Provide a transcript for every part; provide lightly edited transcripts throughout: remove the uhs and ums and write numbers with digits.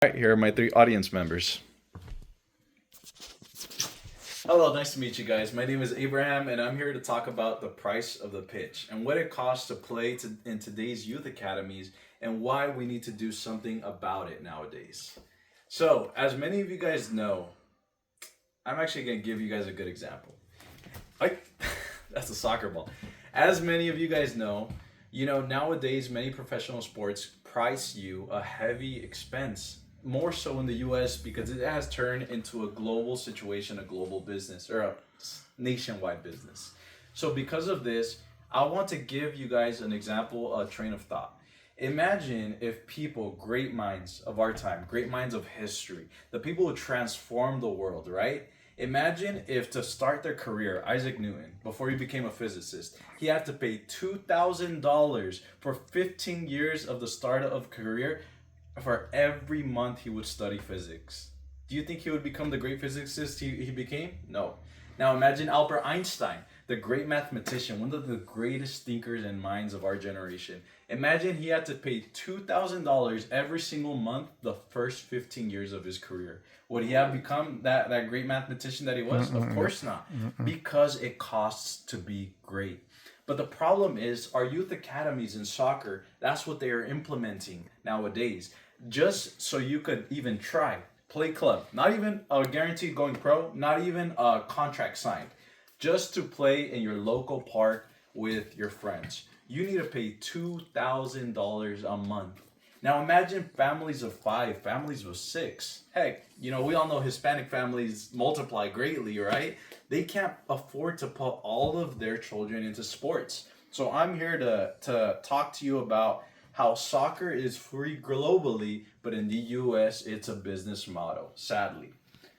All right, here are my three audience members. Hello, nice to meet you guys. My name is Abraham, and I'm here to talk about the price of the pitch and what it costs to play in today's youth academies and why we need to do something about it nowadays. So, as many of you guys know, I'm actually going to give you guys a good example. Like, that's a soccer ball. As many of you guys know, nowadays many professional sports price you a heavy expense, more so in the US because it has turned into a global situation, a global business, or a nationwide business. So, because of this, I want to give you guys an example, a train of thought. Imagine if people, great minds of our time, great minds of history, the people who transformed the world, right? Imagine if to start their career, Isaac Newton, before he became a physicist, he had to pay $2,000 for 15 years of the start of career for every month he would study physics. Do you think he would become the great physicist he became? No. Now imagine Albert Einstein, the great mathematician, one of the greatest thinkers and minds of our generation. Imagine he had to pay $2,000 every single month the first 15 years of his career. Would he have become that great mathematician that he was? Of course not, because it costs to be great. But the problem is our youth academies in soccer, that's what they are implementing nowadays. Just so you could even try, play club, not even a guaranteed going pro, not even a contract signed, just to play in your local park with your friends. You need to pay $2,000 a month. Now imagine families of five, families of six. Heck, we all know Hispanic families multiply greatly, right? They can't afford to put all of their children into sports. So I'm here to talk to you about how soccer is free globally, but in the US, it's a business model, sadly.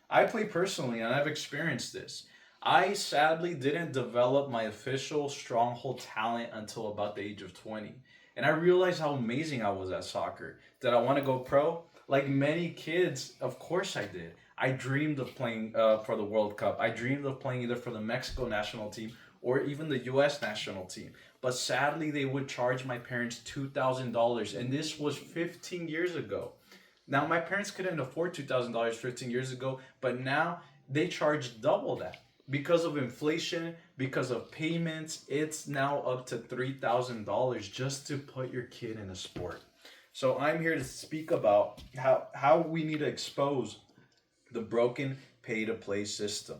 I play personally, and I've experienced this. I sadly didn't develop my official stronghold talent until about the age of 20. And I realized how amazing I was at soccer. Did I want to go pro? Like many kids, of course I did. I dreamed of playing for the World Cup. I dreamed of playing either for the Mexico national team or even the US national team. But sadly, they would charge my parents $2,000. And this was 15 years ago. Now, my parents couldn't afford $2,000 15 years ago, but now they charge double that. Because of inflation, because of payments, it's now up to $3,000 just to put your kid in a sport. So I'm here to speak about how we need to expose the broken pay-to-play system.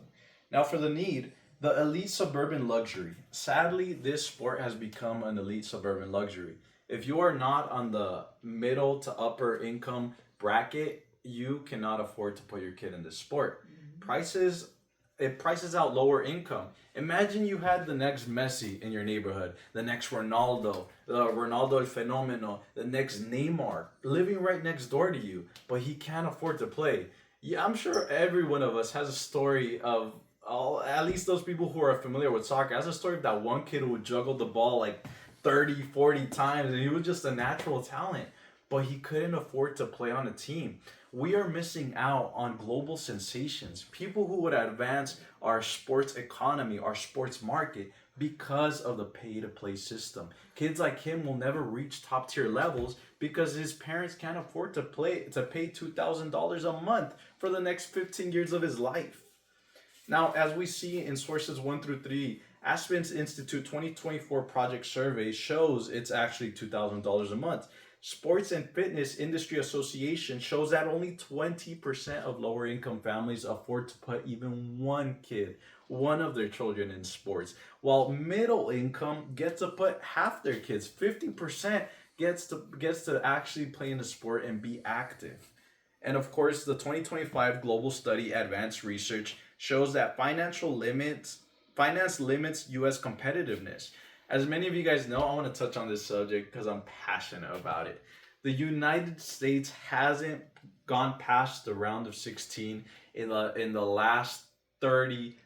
Now for the need, the elite suburban luxury. Sadly, this sport has become an elite suburban luxury. If you are not on the middle to upper income bracket, you cannot afford to put your kid in this sport. Prices It prices out lower income. Imagine you had the next Messi in your neighborhood, the next Ronaldo, the Ronaldo el Fenomeno, the next Neymar living right next door to you, but he can't afford to play. Yeah, I'm sure every one of us has a story of at least those people who are familiar with soccer, has a story of that one kid who would juggle the ball like 30, 40 times, and he was just a natural talent, but he couldn't afford to play on a team. We are missing out on global sensations, people who would advance our sports economy, our sports market, because of the pay to play system. Kids like him will never reach top tier levels because his parents can't afford to pay $2,000 a month for the next 15 years of his life. Now, as we see in sources 1 through 3, Aspen's Institute 2024 project survey shows it's actually $2,000 a month. Sports and Fitness Industry Association shows that only 20% of lower income families afford to put even one of their children in sports, while middle income get to put half their kids. 50% gets to actually play in the sport and be active. And of course, the 2025 global study Advanced Research shows that finance limits US competitiveness. As many of you guys know, I want to touch on this subject because I'm passionate about it. The United States hasn't gone past the round of 16 in the last 30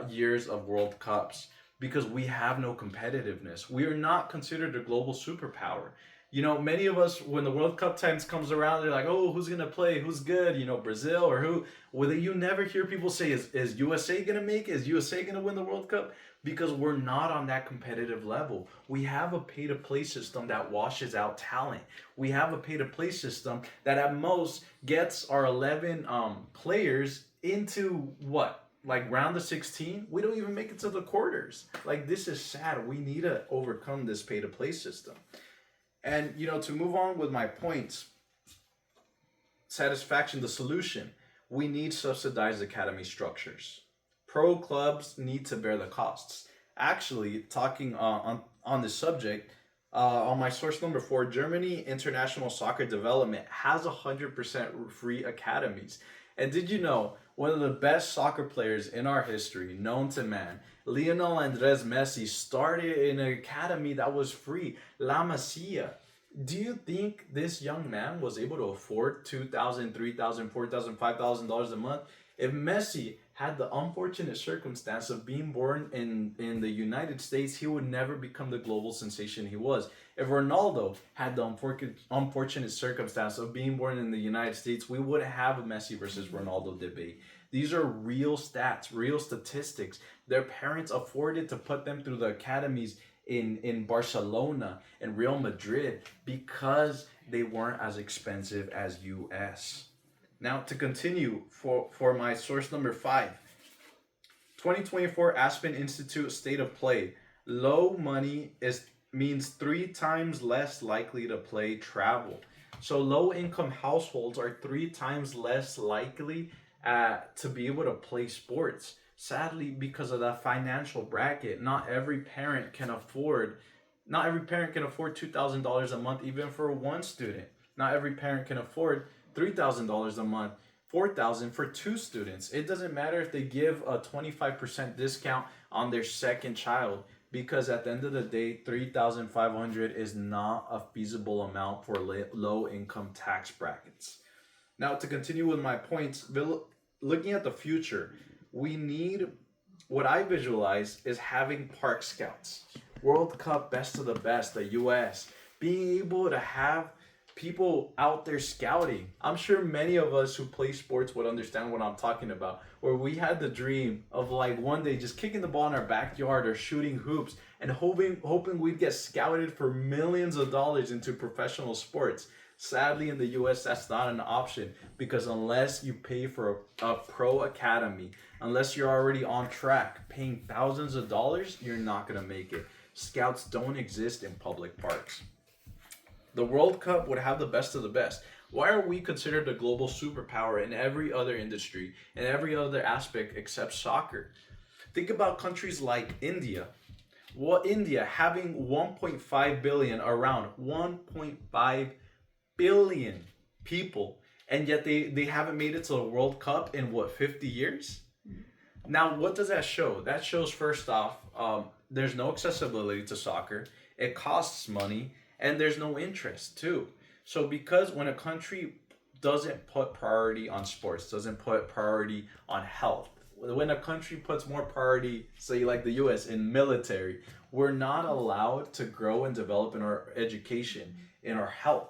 years of World Cups because we have no competitiveness. We are not considered a global superpower. Many of us, when the World Cup times comes around, they're like, "Oh, who's gonna play? Who's good? Brazil or who?" Whether you never hear people say, "Is USA gonna make it? Is USA gonna win the World Cup?" Because we're not on that competitive level. We have a pay to play system that washes out talent. We have a pay to play system that at most gets our 11 players into what? Like round of 16? We don't even make it to the quarters. Like, this is sad. We need to overcome this pay to play system. And to move on with my points, satisfaction, the solution, we need subsidized academy structures. Pro clubs need to bear the costs. Actually, talking on this subject, on my source number 4, Germany International Soccer Development has 100% free academies. And did you know one of the best soccer players in our history, known to man, Lionel Andres Messi, started in an academy that was free, La Masia. Do you think this young man was able to afford $2,000, $3,000, $4,000, $5,000 a month? If Messi had the unfortunate circumstance of being born in the United States, he would never become the global sensation he was. If Ronaldo had the unfortunate circumstance of being born in the United States, we wouldn't have a Messi versus Ronaldo debate. These are real stats, real statistics. Their parents afforded to put them through the academies in Barcelona and Real Madrid because they weren't as expensive as US. Now, to continue for my source number 5, 2024 Aspen Institute State of Play. Low money means 3 times less likely to play travel. So low income households are 3 times less likely to be able to play sports. Sadly, because of that financial bracket, not every parent can afford $2,000 a month even for one student. Not every parent can afford $3,000 a month, $4,000 for 2 students. It doesn't matter if they give a 25% discount on their second child, because at the end of the day, $3,500 is not a feasible amount for low income tax brackets. Now, to continue with my points, looking at the future, we need, what I visualize is having park scouts, World Cup best of the best, the US, being able to have people out there scouting. I'm sure many of us who play sports would understand what I'm talking about, where we had the dream of like one day just kicking the ball in our backyard or shooting hoops and hoping we'd get scouted for millions of dollars into professional sports. Sadly, in the US, that's not an option, because unless you pay for a pro academy, unless you're already on track paying thousands of dollars, you're not going to make it. Scouts don't exist in public parks. The World Cup would have the best of the best. Why are we considered a global superpower in every other industry and every other aspect except soccer? Think about countries like India. Well, India having 1.5 billion, around 1.5 billion people, and yet they haven't made it to the World Cup in what, 50 years? Now, what does that show? That shows, first off, there's no accessibility to soccer. It costs money, and there's no interest too. So because when a country doesn't put priority on sports, doesn't put priority on health, when a country puts more priority, say like the US, in military, we're not allowed to grow and develop in our education, in our health,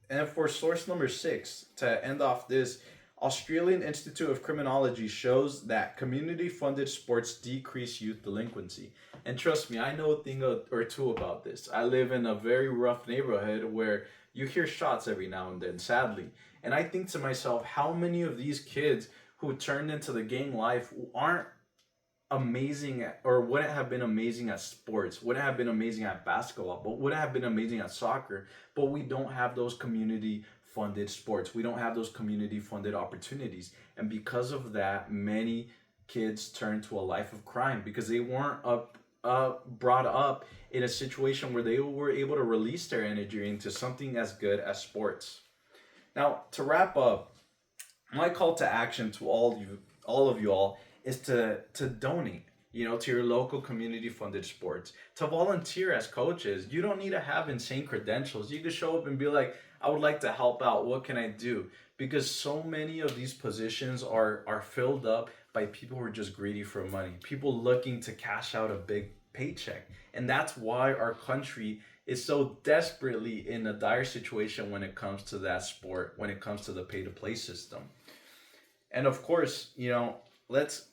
And for source number 6, to end off this, Australian Institute of Criminology shows that community-funded sports decrease youth delinquency. And trust me, I know a thing or two about this. I live in a very rough neighborhood where you hear shots every now and then, sadly. And I think to myself, how many of these kids who turned into the gang life aren't amazing or wouldn't have been amazing at sports, wouldn't have been amazing at basketball, but wouldn't have been amazing at soccer, but we don't have those community funded sports. We don't have those community funded opportunities. And because of that, many kids turn to a life of crime because they weren't brought up in a situation where they were able to release their energy into something as good as sports. Now, to wrap up, my call to action to all of you all is to donate, to your local community funded sports, to volunteer as coaches. You don't need to have insane credentials. You can show up and be like, I would like to help out. What can I do? Because so many of these positions are filled up by people who are just greedy for money, people looking to cash out a big paycheck. And that's why our country is so desperately in a dire situation when it comes to that sport, when it comes to the pay to play system. And of course, let's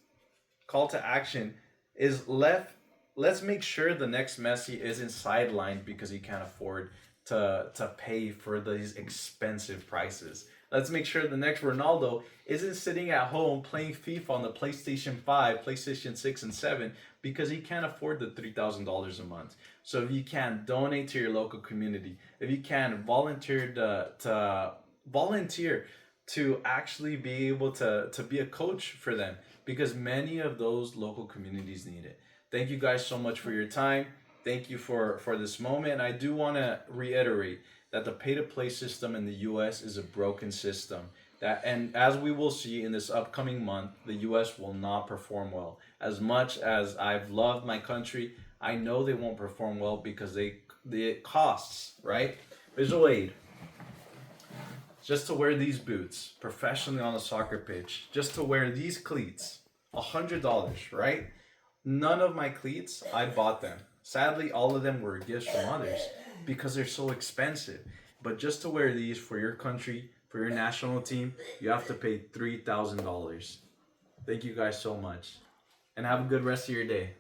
call to action is let's make sure the next Messi isn't sidelined because he can't afford to pay for these expensive prices. Let's make sure the next Ronaldo isn't sitting at home playing FIFA on the PlayStation 5, PlayStation 6 and 7 because he can't afford the $3,000 a month. So if you can donate to your local community, if you can volunteer to actually be able to be a coach for them because many of those local communities need it. Thank you guys so much for your time. Thank you for this moment. And I do want to reiterate that the pay to play system in the US is a broken system. That and as we will see in this upcoming month, the US will not perform well. As much as I've loved my country, I know they won't perform well because it costs, right? Visual aid, just to wear these boots professionally on a soccer pitch, just to wear these cleats, $100, right? None of my cleats, I bought them. Sadly, all of them were gifts from others because they're so expensive. But just to wear these for your country, for your national team, you have to pay $3,000. Thank you guys so much. And have a good rest of your day.